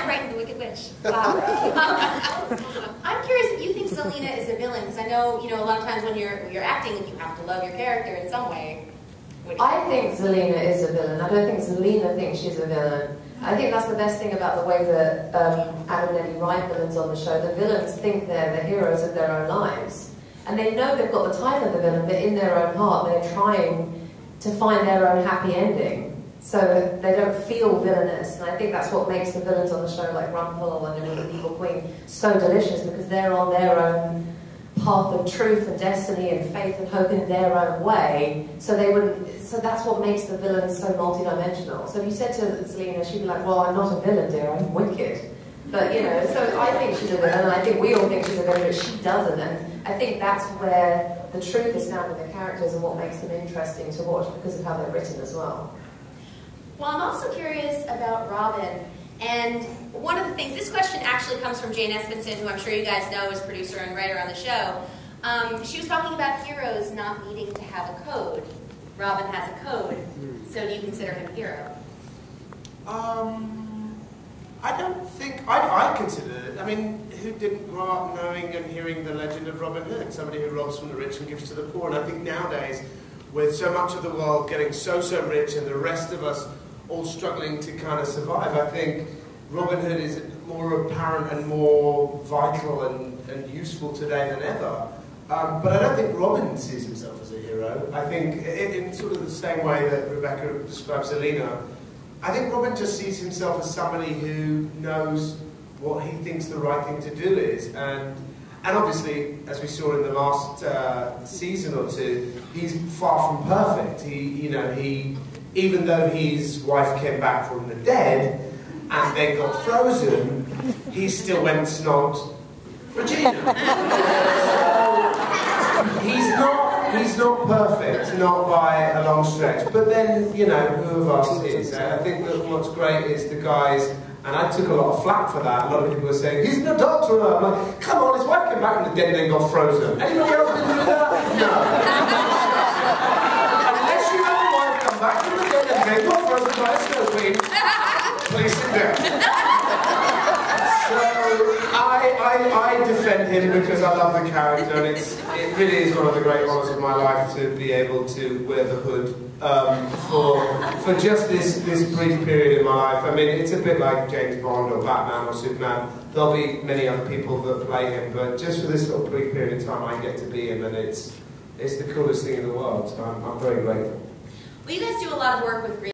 frightened the Wicked Witch. Wow. I'm curious if you think Zelina is a villain, because I know, a lot of times when you're acting, you have to love your character in some way. I think Zelina is a villain. I don't think Zelina thinks she's a villain. I think that's the best thing about the way that Adam and Eddie write villains on the show. The villains think they're the heroes of their own lives. And they know they've got the title of the villain, but in their own heart they're trying to find their own happy ending. So they don't feel villainous. And I think that's what makes the villains on the show, like Rumpel and the Evil Queen, so delicious, because they're on their own path of truth and destiny and faith and hope in their own way. So that's what makes the villain so multidimensional. So if you said to Zelina, she'd be like, well, I'm not a villain, dear, I'm wicked. But, so I think she's a villain, and I think we all think she's a villain, but she doesn't. And I think that's where the truth is found in the characters and what makes them interesting to watch, because of how they're written as well. Well, I'm also curious about Robin. And one of the things, this question actually comes from Jane Espenson, who I'm sure you guys know is producer and writer on the show. She was talking about heroes not needing to have a code. Robin has a code, so do you consider him a hero? I don't think, I consider it. I mean, who didn't grow up knowing and hearing the legend of Robin Hood? Somebody who robs from the rich and gives to the poor. And I think nowadays, with so much of the world getting so rich and the rest of us all struggling to kind of survive, I think Robin Hood is more apparent and more vital and useful today than ever. But I don't think Robin sees himself as a hero. I think in sort of the same way that Rebecca describes Zelina, I think Robin just sees himself as somebody who knows what he thinks the right thing to do is. And obviously, as we saw in the last season or two, he's far from perfect. Even though his wife came back from the dead and they got frozen, he still went and snogged Regina. He's not perfect, not by a long stretch. But then, who of us is? I think that what's great is the guys, and I took a lot of flack for that. A lot of people were saying, he's an adulterer. I'm like, come on, his wife came back from the dead and then got frozen. Anybody else didn't do that? No. Unless you have a wife come back from the dead and then got frozen by a snow queen, please sit down. So I defend him because I love the character, and it really is one of the great honours of my life to be able to wear the hood for just this brief period in my life. I mean, it's a bit like James Bond or Batman or Superman. There'll be many other people that play him, but just for this little brief period of time, I get to be him, and it's the coolest thing in the world. So I'm very grateful. Well, you guys do a lot of work with